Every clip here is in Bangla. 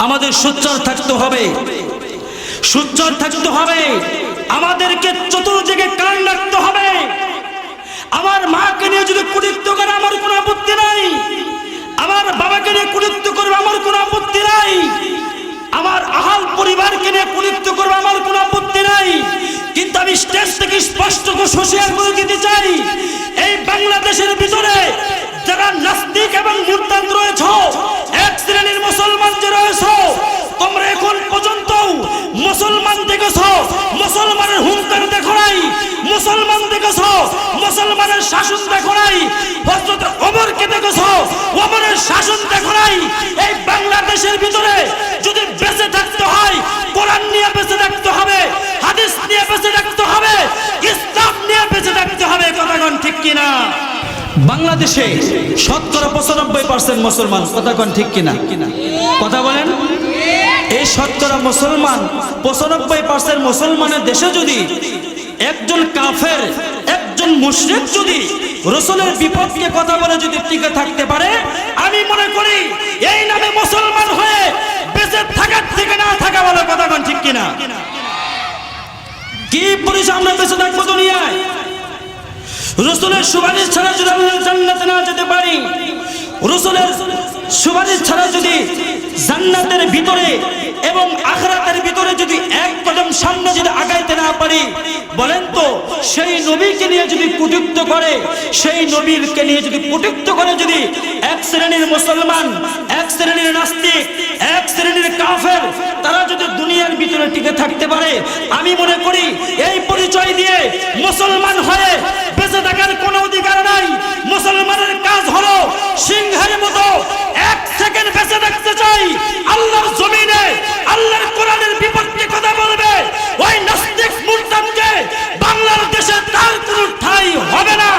আমাদের সোচ্চার থাকতে হবে, সোচ্চার থাকতে হবে। আমাদেরকে চতুর্দিকে কান রাখতে হবে। আমার মাকে নিয়ে যদি কুটিত্ব করে আমার কোনো আপত্তি নাই, আমার বাবাকে নিয়ে কুটিত্ব করবে আমার কোনো আপত্তি নাই, আমার আহাল পরিবারকে নিয়ে কুটিত্ব করবে আমার কোনো আপত্তি নাই। কিন্তু আমি স্টেজ থেকে স্পষ্ট হুঁশিয়ার করে দিতে চাই, এই বাংলাদেশের ভিতরে যারা নাস্তিক এবং মুরতাদ রয়েছে, এক শ্রেণীর মুসলমান যে রয়েছে, তোমরা এখন পর্যন্ত মুসলমান দেখেছো, মুসলমানের হুঙ্কার দেখো নাই, মুসলমান দেখেছো, মুসলমানের শাসন দেখো নাই, হযরত ওমরকে দেখেছো, ওমরের শাসন দেখো নাই। এই বাংলাদেশের ভিতরে যদি বেঁচে থাকতে হয়, কোরআন নিয়ে বেঁচে থাকতে হবে, হাদিস নিয়ে বেঁচে থাকতে হবে, ইসলাম নিয়ে বেঁচে থাকতে হবে। কথা কোন ঠিক কিনা? বাংলাদেশে 95% মুসলমান, কথা কোন ঠিক কিনা? কথা বলেন। এই 95% মুসলমানের দেশে যদি একজন কাফের, একজন মুশরিক যদি রাসূলের বিপক্ষে কথা বলে যদি টিকে থাকতে পারে, আমি মনে করি এই নামে মুসলমান হয়ে বেঁচে থাকার থেকে না থাকা ভালো। কথা কোন ঠিক কিনা? কি পরিচয় আমরা বেঁচে থাকবো দুনিয়ায়? রাসূলের সুপারিশ ছাড়া যদি আমরা জান্নাতে না যেতে পারি, রাসূলের সুপারিশ ছাড়া যদি জান্নাতের ভিতরে এবং আখিরাতের ভিতরে যদি এক কদম সামনে যদি আগাইতে না পারি, বলেন তো সেই নবীকে নিয়ে যদি কটূক্ত করে, সেই নবীকে নিয়ে যদি কটূক্ত করে যদি এক শ্রেণীর মুসলমান, এক শ্রেণীর নাস্তিক, এক শ্রেণীর কাফের তারা যদি দুনিয়ার ভিতরে টিকে থাকতে পারে, আমি মনে করি এই পরিচয় দিয়ে মুসলমান হয়ে বেঁচে থাকার কোনো অধিকার নাই। মুসলমানের কাজ হলো সিংহের মতো এক সেকেন্ড বেঁচে থাকতে চাই, আল্লাহর জমিনে আল্লাহর কোরআনের বিপক্ষে কথা বলবে, ওই নাস্তিক মুরতাদকে বাংলার দেশে তার কোনো ঠাঁই হবে না,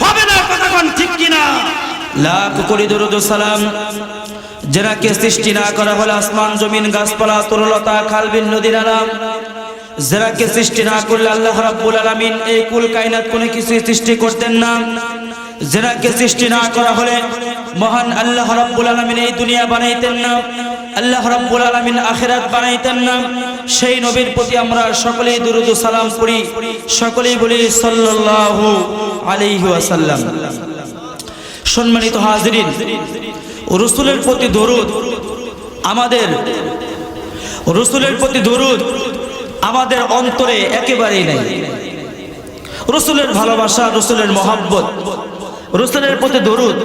হবে না। কথা কোন ঠিক কিনা? লাখ কোটি দরুদ ও সালাম যারাকে সৃষ্টি না করা হলো আসমান জমিন গাছপালা তরুলতা খালবিল নদী নালা, যারাকে সৃষ্টি না করলে আল্লাহ রাব্বুল আলামিন এই কুল কায়নাত কোনো কিছু সৃষ্টি করতেন না। যারাকে সৃষ্টি না করা হলে মহান আল্লাহ রাব্বুল আলামিন এই দুনিয়া বানাইতেন না, আল্লাহ রাব্বুল আলামিন আখিরাত বানাইতেন না। সেই নবীর প্রতি আমরা সকলেই দুরূদ ও সালাম পড়ি, সকলেই বলি সাল্লাল্লাহু আলাইহি ওয়াসাল্লাম। সম্মানিত হাজিরিন, রাসূলের প্রতি দরুদ, আমাদের রাসূলের প্রতি দরুদ আমাদের অন্তরে একেবারেই নাই। রাসূলের ভালোবাসা, রাসূলের মহব্বত, রাসূলের প্রতি দরুদ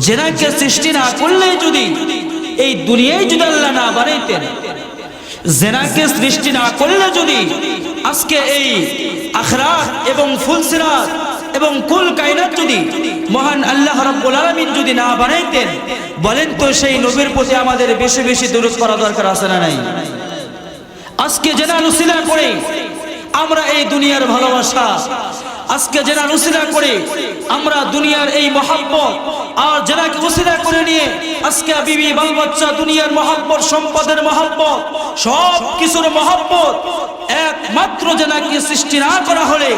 যেনাকে সৃষ্টি না করলে যদি এই দুনিয়ায় যদি আল্লাহ না বানাইতেন, জেনাকে সৃষ্টি না করলে যদি আজকে এই আখিরাত এবং ফুলসিরাত এবং কুল কায়নাত যদি মহান আল্লাহ রাব্বুল আলামিন যদি না বানাইতেন, বলেন তো সেই নবীর প্রতি আমাদের বেশি বেশি দরুদ করা দরকার আছে না নাই? আজকে জেনা উসিলা করে আমরা এই দুনিয়ার ভালোবাসা, আজকে জেনা উসিলা করে আমরা দুনিয়ার এই মহব্বত, আর জেনাকে উসিলা করে নিয়ে আজকে বিবি বাল বাচ্চা দুনিয়ার মহব্বত, সম্পদের মহব্বত, সব কিছুর মহব্বত একমাত্র জেনাকে সৃষ্টি না করা হলে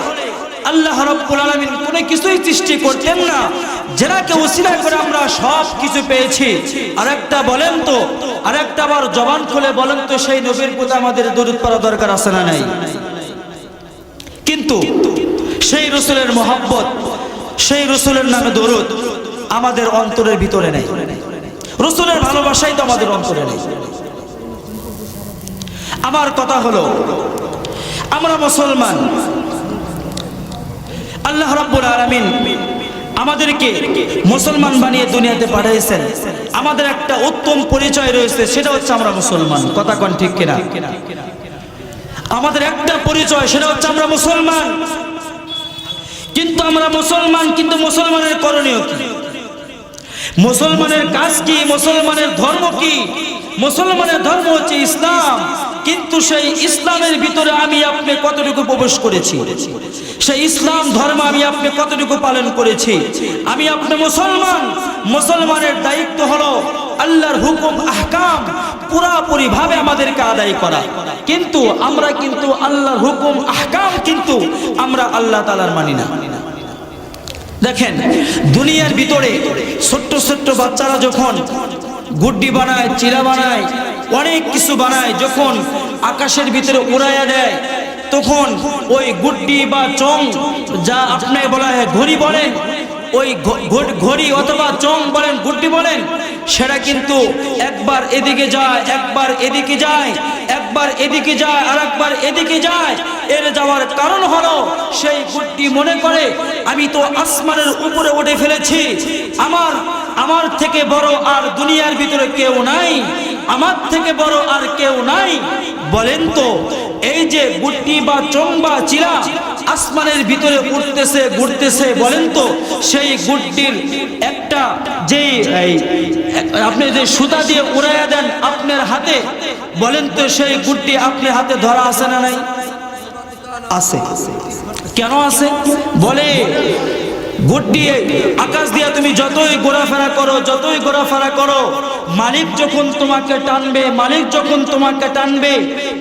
আল্লাহ রাব্বুল আলামিন কোনো কিছুই সৃষ্টি করতেন না। জেনাকে উসিলা করে আমরা সব কিছু পেয়েছি। আরেকটা বলেন তো, আরেকটা বার জবান খুলে বলেন তো সেই নবীর প্রতি আমাদের দরুদ পড়া দরকার আছে না নাই? কিন্তু সেই রাসূলের মহব্বত, সেই রাসূলের নামে দরুদ আমাদের অন্তরের ভিতরে নেই। রাসূলের ভালোবাসাই তো আমাদের অন্তরে নেই। আমার কথা হলো, আমরা মুসলমান, আল্লাহ রাব্বুল আলামিন আমাদেরকে মুসলমান বানিয়ে দুনিয়াতে পাঠিয়েছেন। আমাদের একটা উত্তম পরিচয় রয়েছে, সেটা হচ্ছে আমরা মুসলমান। কথা কোন ঠিক কিনা? আমাদের একটা পরিচয়, সেটা হচ্ছে আমরা মুসলমান। কিন্তু আমরা মুসলমান, কিন্তু মুসলমানের করণীয় কি? মুসলমানের কাজ কি? মুসলমানের ধর্ম কি? মুসলমানের ধর্ম হচ্ছে ইসলাম। কিন্তু সেই ইসলামের ভিতরে আমি আপনি কতটুকু প্রবেশ করেছি? সেই ইসলাম ধর্ম আমি আপনি কতটুকু পালন করেছি? আমি আপনি মুসলমান, মুসলমানের দায়িত্ব হলো আল্লাহর হুকুম আহকাম পুরাপুরি ভাবে আমাদেরকে আদায় করা। কিন্তু আমরা কিন্তু আল্লাহর হুকুম আহকাম কিন্তু আমরা আল্লাহ তাআলার মানি না। দেখেন, দুনিয়ার ভিতরে ছোট্ট ছোট্ট বাচ্চারা যখন গুড্ডি বানায়, চিরা বানায়, অনেক কিছু বানায়, যখন আকাশের ভিতরে উড়াইয়া দেয় তখন ওই গুড্ডি বা চং, যা আপনাকে বলা হয় ঘড়ি বলেন, ওই ঘড়ি অথবা চং বলেন, গুড্ডি বলেন, সেটা কিন্তু একবার এদিকে যায়, একবার এদিকে যায়, একবার এদিকে যায়, আর একবার এদিকে যায়। এর যাওয়ার কারণ হলো সেই গুড্ডি মনে করে আমি তো আসমানের উপরে উঠে ফেলেছি, আমার থেকে বড় আর দুনিয়ার ভিতরে কেউ নাই, আমার থেকে বড় আর কেউ নাই। বলেন তো এই যে গুড্ডি বা চং বা চিরা আসমানের ভিতরে উঠতেছে ঘুরতেছে, বলেন তো সেই গুড্ডির একটা যে আপনি যে সুতা দিয়ে উড়াইয়া দেন আপনার হাতে, বলেন তো সেই গুড্ডি আপনার হাতে ধরা আছে না নাই? আছে। কেন আছে? বলে গুড্ডি আকাশ দিয়ে তুমি যতই ঘোরাফেরা করো, যতই ঘোরাফেরা করো, মালিক যখন তোমাকে টানবে, মালিক যখন তোমাকে টানবে,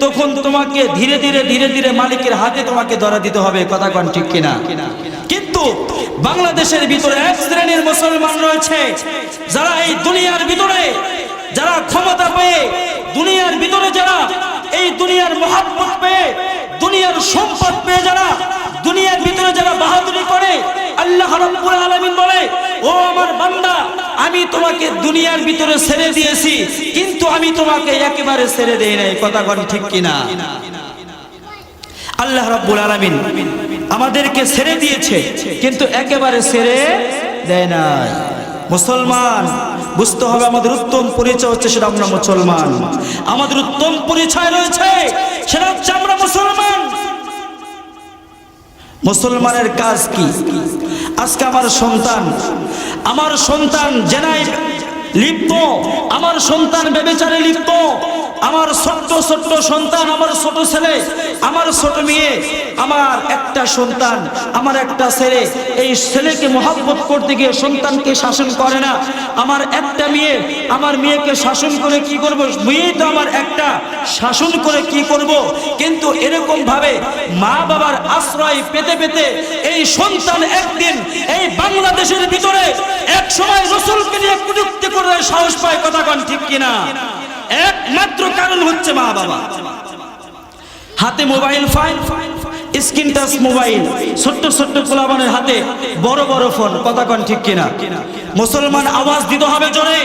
তখন তোমাকে ধীরে ধীরে ধীরে ধীরে মালিকের হাতে তোমাকে ধরা দিতে হবে। কথা কোন ঠিক কিনা? কিন্তু বাংলাদেশের ভিতরে এক শ্রেণীর মুসলমান রয়েছে যারা এই দুনিয়ার ভিতরে, যারা ক্ষমতা পেয়ে, দুনিয়ার ভিতরে যারা এই দুনিয়ার মহব্বত পেয়ে, দুনিয়ার সম্পদ পেয়ে, যারা দুনিয়ার ভিতরে যারা বাহাদুরি করে, আল্লাহ রাব্বুল আলামিন বলে ও আমার বান্দা আমি তোমাকে দুনিয়ার ভিতরে ছেড়ে দিয়েছি, কিন্তু আমি তোমাকে একেবারে ছেড়ে দেই নাই। কথা কোন ঠিক কিনা? আল্লাহ রাব্বুল আলামিন আমাদেরকে ছেড়ে দিয়েছে কিন্তু একেবারে ছেড়ে দেয় নাই। মুসলমান বুঝতে হবে আমাদের উত্তম পরিচয় হচ্ছে সেটা আমরা মুসলমান। আমাদের উত্তম পরিচয় রয়েছে সেটা হচ্ছে আমরা মুসলমান। মুসলমানের কাজ কি? আজকে আমার সন্তান জেনায় লিপ্ত, আমার সন্তান ব্যভিচারে লিপ্ত, আমার ছোট্ট ছোট্ট সন্তান, আমার ছোট ছেলে, আমার ছোট মেয়ে, আমার একটা সন্তান, আমার একটা ছেলে, এই ছেলেকে মহব্বত করতে গিয়ে সন্তানকে শাসন করে না। আমার একটা মেয়ে, আমার মেয়েকে শাসন করে কি করব? মেয়ে তো আমার একটা, শাসন করে কি করব? কিন্তু এরকম ভাবে মা বাবার আশ্রয় পেতে পেতে এই সন্তান একদিন এই বাংলাদেশের ভিতরে এক সময় রাসূলকে নিয়ে কুটুক্তি করে সাহস পায়। কথা কোন ঠিক কিনা? একমাত্র কারণ হচ্ছে মা বাবা। হাতে mobile file, screen touch mobile, ছোট্ট ছোট্ট পোলাপানের হাতে বড় বড় ফোন। কথা কোন ঠিক কিনা? মুসলমান আওয়াজ দিতে হবে জোরে।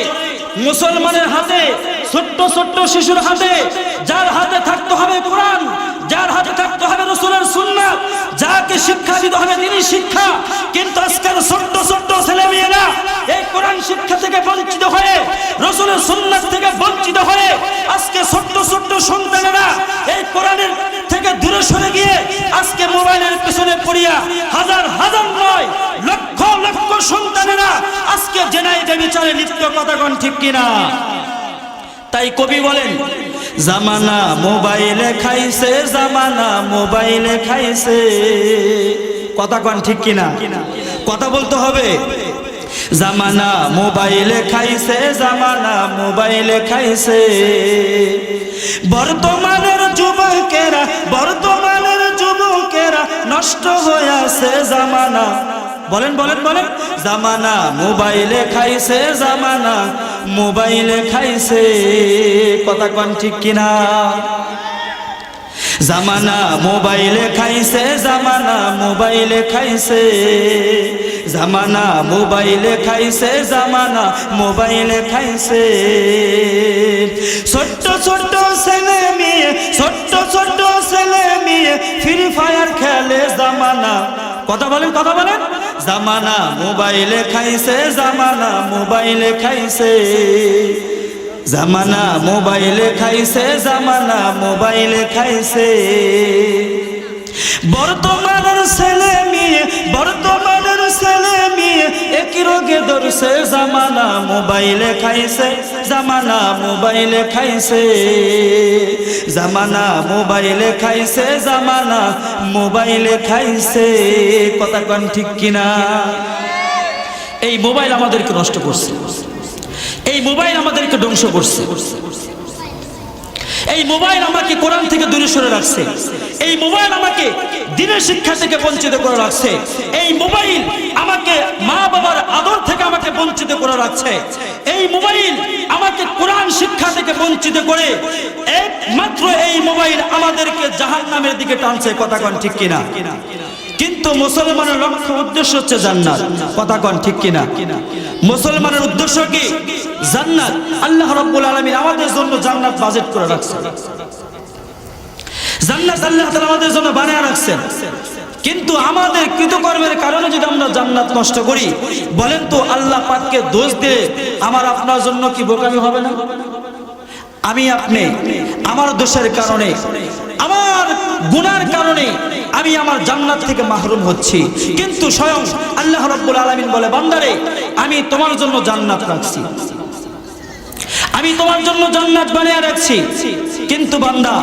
মুসলমানের হাতে, ছোট্ট ছোট্ট শিশুর হাতে, যার হাতে থাকতে হবে কোরআন, যার হাতে থাকতে হবে রাসূলের সুন্নাত, যাকে শিক্ষা দিতে হবে তিনি শিক্ষা। কিন্তু আজকাল ছোট্ট ছোট্ট ছেলে মেয়েরা এই কোরআন শিক্ষা থেকে বঞ্চিত হয়ে, রাসূলের সুন্নাত থেকে বঞ্চিত হয়ে, আজকে ছোট্ট ছোট্ট সন্তানেরা এই কোরআনের থেকে দূরে সরে গিয়ে আজকে মোবাইলের পেছনে পড়িয়া হাজার হাজার নয় লক্ষ লক্ষ সন্তানেরা আজকে জেনায় ব্যভিচারে লিপ্ত। কথা কোন ঠিক কিনা? তাই কবি বলেন জামানা মোবাইলে খাইছে, জামানা মোবাইলে খাইছে। কথা কোন ঠিক কিনা? কথা বলতে হবে। জামানা মোবাইলে খাইছে, জামানা মোবাইলে খাইছে। বর্তমানের যুবকেরা নষ্ট হয়ে আছে জামানা। বলেন বলেন বলেন। জামানা মোবাইলে খাইছে, জামানা মোবাইলে খাইছে। কথা কোন ঠিক কিনা? জামানা মোবাইলে খাইছে, জামানা মোবাইলে খাইছে। জামানা মোবাইলে খাইছে, জামানা মোবাইলে খাইছে। ছোট্ট ছোট্ট ছেলে মেয়ে, ছোট্ট ছোট্ট ছেলে মেয়ে ফ্রি ফায়ার খেলে জামানা। কথা বলেন কথা বলেন। জামানা মোবাইলে খাইছে, জামানা মোবাইলে খাইছে। জামানা মোবাইলে খাইছে, জামানা মোবাইলে খাইছে। বর্তমানের ছেলে মেয়ে, বর্তমানের ছেলে মেয়ে একই রোগে ধরছে। জামানা মোবাইলে খাইছে, জামানা মোবাইলে খাইছে। জামানা মোবাইলে খাইছে, জামানা মোবাইলে খাইছে। কথা কোন ঠিক কিনা? এই মোবাইল আমাদেরকে নষ্ট করছে, এই মোবাইল আমাদেরকে ধ্বংস করছে, এই মোবাইল আমাকে কোরআন থেকে দূরে সরে রাখছে, এই মোবাইল আমাকে দ্বীনের শিক্ষা থেকে বঞ্চিত করে রাখছে। এই মোবাইল আমাকে মা বাবার আদর থেকে আমাকে বঞ্চিত করে রাখছে। এই মোবাইল আমাকে কোরআন শিক্ষা থেকে বঞ্চিত করে একমাত্র এই মোবাইল আমাদেরকে জাহান্নামের দিকে টানছে। কথা কোন ঠিক কিনা? কিন্তু মুসলমানের লক্ষ্য উদ্দেশ্য হচ্ছে জান্নাত। কথা কোন ঠিক কিনা? মুসলমানের উদ্দেশ্য কি? জান্নাত। আল্লাহ রাব্বুল আলামিন আমাদের জন্য জান্নাত বাজেট করে রাখছেন। জান্নাত আল্লাহ তাআলা আমাদের জন্য বানিয়ে রাখছেন। কিন্তু আমাদের কৃতকর্মের কারণে যদি আমরা জান্নাত নষ্ট করি, বলেন তো আল্লাহ পাককে দোষ দিয়ে আমার আপনার জন্য কি বোকামি হবে না? আমি আপনি আমার দোষের কারণে, আমার গুনার কারণে আমি আমার জান্নাত থেকে মাহরুম হচ্ছি। কিন্তু স্বয়ং আল্লাহ রাব্বুল আলামিন বলে, বান্দারে আমি তোমার জন্য জান্নাত রাখছি, আমি তোমার জন্য জান্নাত বানিয়ে রাখছি। কিন্তু বান্দা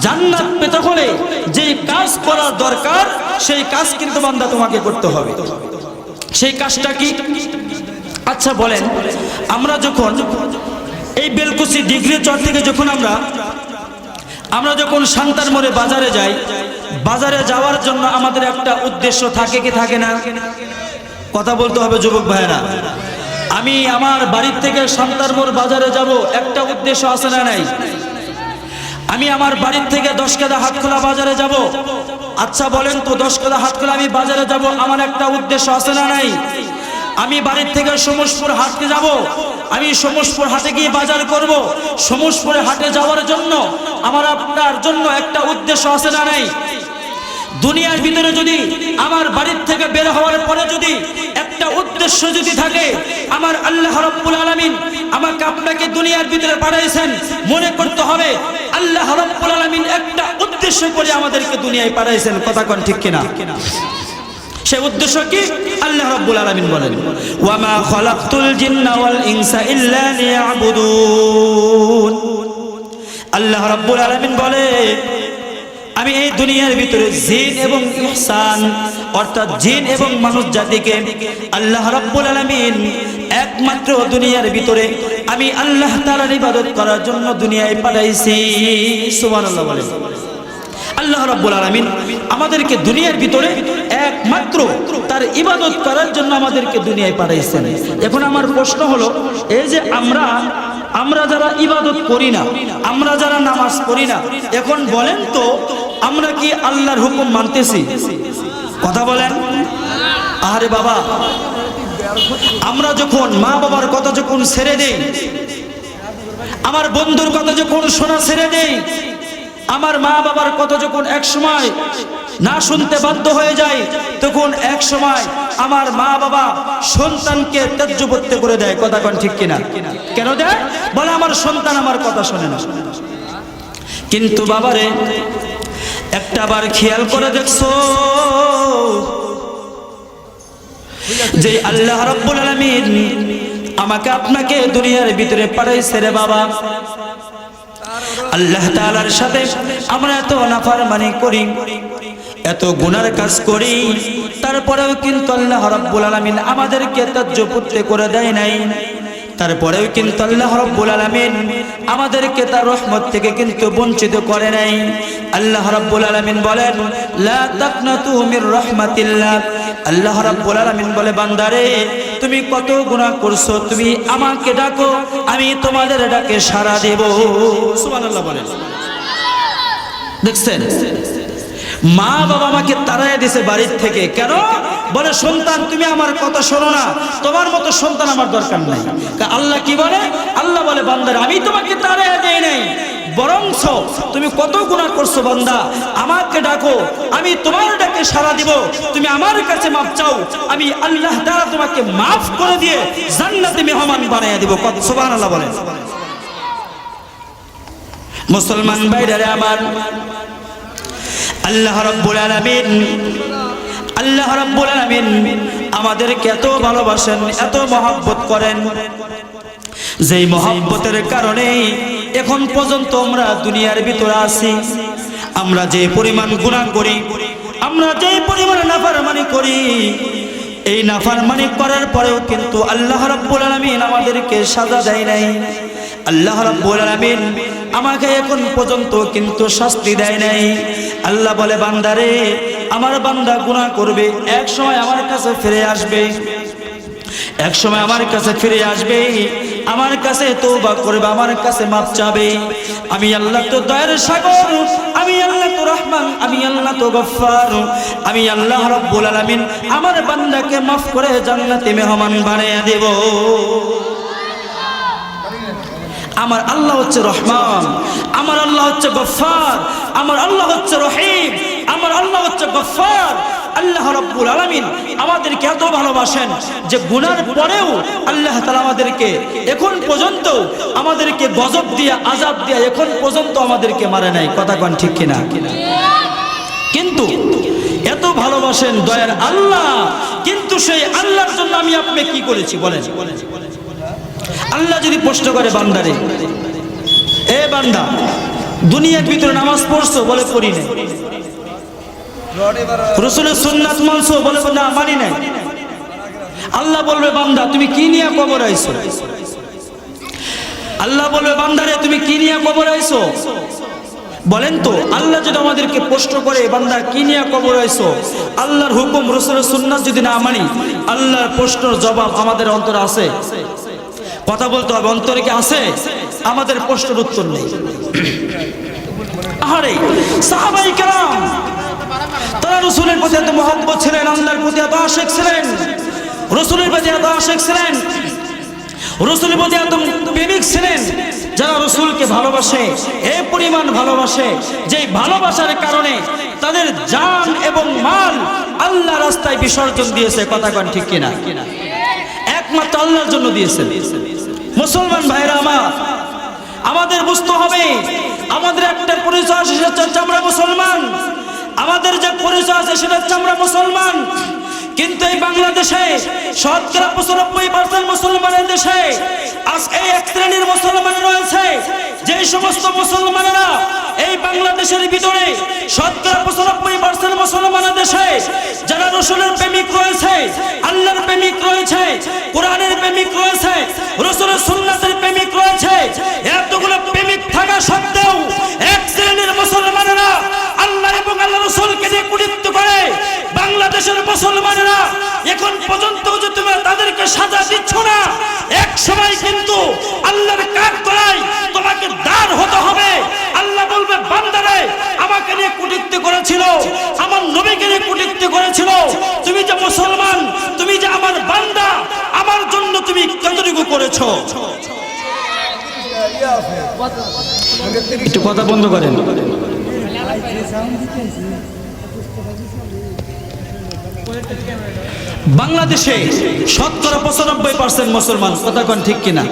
জান্নাত পেতে হলে যে কাজ করার দরকার সেই কাজ কিন্তু বান্দা তোমাকে করতে হবে। সেই কাজটা কি? আচ্ছা বলেন, আমরা যখন এই বেলকুচি ডিগ্রি চর থেকে যখন আমরা যখন সান্তার মোড়ে বাজারে যাই, বাজারে যাওয়ার জন্য আমাদের একটা উদ্দেশ্য থাকে কি থাকে না? কথা বলতে হবে যুবক ভাইয়েরা। আমি আমার বাড়ির থেকে সান্তার মোড় বাজারে যাব, একটা উদ্দেশ্য আছে না নাই? আমি আমার বাড়ির থেকে 10 কাদা হাটখোলা বাজারে যাব। আচ্ছা বলেন তো 10 কাদা হাটখোলা আমি বাজারে যাব, আমার একটা উদ্দেশ্য আছে না নাই? আমি বাড়ির থেকে সমসপুর হাটে যাব, আমি সমসপুর হাটে গিয়ে বাজার করব। সমসপুরে হাটে যাওয়ার জন্য আমার আপনার জন্য একটা উদ্দেশ্য আছে না নাই? দুনিয়ার ভিতরে যদি আমার বাড়ির থেকে বের হওয়ার পরে যদি একটা উদ্দেশ্য যদি থাকে, আমার আল্লাহ রাব্বুল আলামিন আমাকে আপনাকে দুনিয়ার ভিতরে পাঠাইছেন, মনে করতে হবে আল্লাহ রাব্বুল আলামিন একটা উদ্দেশ্য করে আমাদেরকে দুনিয়ায় পাঠাইছেন। কথা কোন ঠিক কিনা? সেই উদ্দেশ্য কি? আল্লাহ রাব্বুল আলামিন বলেন, ওয়া মা খালাকতুল জিন্না ওয়াল ইনসা ইল্লা লিয়াবুদুন। আল্লাহ রাব্বুল আলামিন বলে, আমি এই দুনিয়ার ভিতরে জিন এবং ইনসান অর্থাৎ জিন এবং মানুষ জাতিকে আল্লাহ রাব্বুল আলামিন একমাত্র দুনিয়ার ভিতরে আমি আল্লাহ তাআলার ইবাদত করার জন্য দুনিয়ায় পাঠাইছি। সুবহানাল্লাহ বলেন। আল্লাহ রাব্বুল আলামিন আমাদেরকে দুনিয়ার ভিতরে একমাত্র তার ইবাদত করার জন্য আমাদেরকে দুনিয়ায় পাঠাইছেন। এখন আমার প্রশ্ন হলো, এই যে আমরা যারা ইবাদত করি না, আমরা যারা নামাজ পড়ি না, এখন বলেন তো আমরা কি আল্লাহর হুকুম মানতেছি? কথা বলেন। আরে বাবা, আমরা যখন মা বাবার কথা যখন ছেড়ে দেই, আমার বন্ধুর কথা যখন শোনা ছেড়ে দেই, আমার মা বাবার কথা যখন এক সময় না শুনতে বাধ্য হয়ে যায়, তখন এক সময় আমার মা বাবা সন্তানকে ত্যায্যপত্য করে দেয়। কথা কোন ঠিক কিনা? কেন দেয়? বলে আমার সন্তান আমার কথা শোনে না। কিন্তু বাবারে একটা বার খেয়াল করে দেখছো যে আল্লাহ রাব্বুল আলামিন আমাকে আপনাকে দুনিয়ার ভিতরে পাঠাইছে রে বাবা, আল্লাহ তাআলার সাথে আমরা এত নাফরমানি করি, এত গুনার কাজ করি, তারপরেও কিন্তু আল্লাহ রাব্বুল আলামিন আমাদেরকে ত্যায্যপুত্র করে দেয় নাই। তারপরেও কিন্তু আল্লাহ রাব্বুল আলামিন আমাদেরকে তার রহমত থেকে কিন্তু বঞ্চিত করে নাই। আল্লাহ রাব্বুল আলামিন বলেন, লা তাকনাতু মির রাহমাতিল্লাহ। আল্লাহ রাব্বুল আলামিন বলে, বান্দারে তুমি কত গুনাহ করছো, তুমি আমাকে ডাকো, আমি তোমাদের ডাকে সাড়া দেব। সুবহানাল্লাহ বলেন। দেখছেন, মা বাবা আমাকে তাড়াইয়া দিয়েছে বাড়ির থেকে। কেন? বলে সন্তান তুমি আমার কথা শোনো না, তোমার মতো সন্তান আমার দরকার নাই। আল্লাহ কি বলে? আল্লাহ বলে, বান্দার আমি তোমাকে তাড়াইয়া দেই নাই, বরঞ্চ তুমি কত গুনাহ করছো বান্দা, আমাকে ডাকো, আমি তোমার ডাকে সাড়া দিব, তুমি আমার কাছে মাফ চাও, আমি আল্লাহ তাআলা তোমাকে মাফ করে দিয়ে জান্নাতে মেহমান বানাইয়া দিব। সুবহানাল্লাহ বলেন। মুসলমান ভাইরা আমার, আল্লাহ রাব্বুল আলামিন আমাদেরকে এত ভালোবাসেন, এত মহব্বত করেন, যেই মহব্বতের কারণে এখন পর্যন্ত আমরা দুনিয়ার ভিতরে আছি। আমরা যে পরিমাণ গুনাহ করি, আমরা যে পরিমাণ নাফরমানি করি, এই নাফরমানি করার পরেও কিন্তু আল্লাহ রাব্বুল আলামিন আমাদেরকে সাজা দেয় নাই। আল্লাহ রাব্বুল আলামিন আমাকে এখন পর্যন্ত কিন্তু শাস্তি দেয় নাই। আল্লাহ বলে, বান্দারে আমার বান্দা গুনাহ করবে, এক সময় আমার কাছে ফিরে আসবে, এক সময় আমার কাছে ফিরে আসবে, আমার কাছে তওবা করবে, আমার কাছে মাফ চাবে। আমি আল্লাহ তো দয়ার সাগর, আমি আল্লাহ তো রহমান, আমি আল্লাহ তো গফফার, আমি আল্লাহ রাব্বুল আলামিন আমার বান্দাকে মাফ করে জান্নাতে মেহমান বানিয়ে দেব। আমার আল্লাহ হচ্ছে রহমান, আমার আল্লাহ হচ্ছে গফফার, আমার আল্লাহ হচ্ছে রহিম, আমার আল্লাহ হচ্ছে গফফার। আল্লাহ রাব্বুল আলামিন আমাদেরকে এত ভালোবাসেন যে গুনার পরেও আল্লাহ তাআলা আমাদেরকে এখন পর্যন্ত আমাদেরকে গজব দিয়া আযাব দিয়া এখন পর্যন্ত আমাদেরকে মারে নাই। কথা কোন ঠিক কিনা? কিন্তু এত ভালোবাসেন দয়ার আল্লাহ, কিন্তু সেই আল্লাহর জন্য আমি আপনি কি করেছি বলেন? আল্লাহ যদি প্রশ্ন করে বান্দারে, এ বান্দা দুনিয়ার ভিতরে নামাজ পড়ছো? বলে পড়ি নাই। রাসূলের সুন্নাত মানছো? বলে না মানি নাই। আল্লাহ বলবে বান্দা তুমি কি নিয়ে কবর আইছো? আল্লাহ বলবে বান্দারে তুমি কি নিয়ে কবর আইছো? বলেন তো আল্লাহ যদি আমাদেরকে প্রশ্ন করে বান্দা কি নিয়ে কবর আইছো, আল্লাহর হুকুম রাসূলের সুন্নাত যদি না মানি, আল্লাহর প্রশ্নের জবাব আমাদের অন্তরে আছে? কথা বলতে হবে, অন্তরে কি আছে? আমাদের প্রশ্নের উত্তর নেই। আরে সাহাবায়ে কেরাম তারা রাসূলের প্রতি এত মহব্বত ছিলেন, আল্লাহর প্রতি এত আশিক ছিলেন, রাসূলের প্রতি এত আশিক ছিলেন, রাসূলের প্রতি এত প্রেমিক ছিলেন, যারা রাসূলকে ভালোবাসে এই পরিমাণ ভালোবাসে যে ভালোবাসার কারণে তাদের জান এবং মাল আল্লাহর রাস্তায় বিসর্জন দিয়েছে। কথা কোন ঠিক কিনা? একমাত্র আল্লাহর জন্য দিয়েছেন। মুসলমান ভাইরা আমার, আমাদের বুঝতে হবে আমাদের একটা পরিচয় আছে, সেটা হচ্ছে আমরা মুসলমান। আমাদের যে পরিচয় আছে সেটা হচ্ছে আমরা মুসলমান। কিন্তু এই বাংলাদেশে শতকরা 95% মুসলমানের দেশে আজ এই এক শ্রেণীর মুসলমান রয়েছে, যে সমস্ত মুসলমানেরা এই বাংলাদেশের ভিতরে শতকরা 95% মুসলমানের দেশে যারা রাসূলের প্রেমিক রয়েছে, আল্লাহর প্রেমিক রয়েছে, কোরআনের প্রেমিক রয়েছে, রাসূলের সুন্নাতের প্রেমিক রয়েছে, এতগুলো প্রেমিক থাকা সত্ত্বেও এক শ্রেণীর মুসলমানেরা আল্লাহ এবং আল্লাহ রাসূলকে নিয়ে কুটিত্ব করে। বাংলাদেশের মুসলমানেরা এখন পর্যন্ত যে তুমি তাদেরকে সাজা দিচ্ছ না, এক সময় কিন্তু আল্লাহর কাঠগড়ায় তোমাকে দাঁড় হতে হবে। আল্লাহ বলবে বান্দারে আমাকে নিয়ে কুটিত্ব করেছিল, আমার নবীকে নিয়ে কুটিত্ব করেছিল, তুমি যে মুসলমান, তুমি যে আমার বান্দা, আমার জন্য তুমি কতটুকু করেছো? একটু কথা বন্ধ করেন। বাংলাদেশে শতকরা 95% মুসলমান। কথা কোন ঠিক কিনা?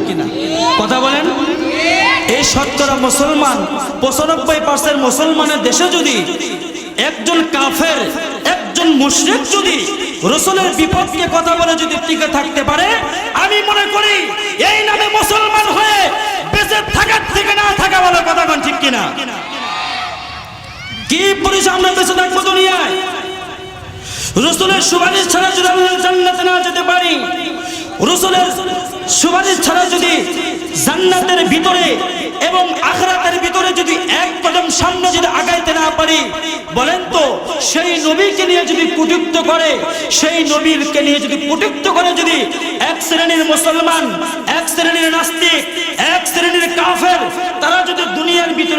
কথা বলেন। এই শতকরা মুসলমান 95% মুসলমানের দেশে যদি একজন কাফের, একজন মুশরিক যদি রাসূলের বিপক্ষে কথা বলে যদি টিকে থাকতে পারে, আমি মনে করি এই নামে মুসলমান হয়ে বেঁচে থাকার থেকে না থাকা ভালো। কথা কোন ঠিক কিনা? কি পরিচয় আমরা বেঁচে থাকবো দুনিয়ায়? রাসূলের সুপারিশ ছাড়া যদি আমরা জান্নাতে না যেতে পারি, রাসূলের সুপারিশ ছাড়া যদি জান্নাতের ভিতরে এবং আখিরাতের ভিতরে যদি এক কদম সামনে যদি আগাইতে না পারি, বলেন তো সেই নবীকে নিয়ে যদি কুটিত্ব করে, সেই নবীকে নিয়ে যদি কুটিত্ব করে যদি এক শ্রেণীর মুসলমান, এক শ্রেণীর নাস্তিক, এক শ্রেণীর কাফের তারা যদি দুনিয়ার ভিতরে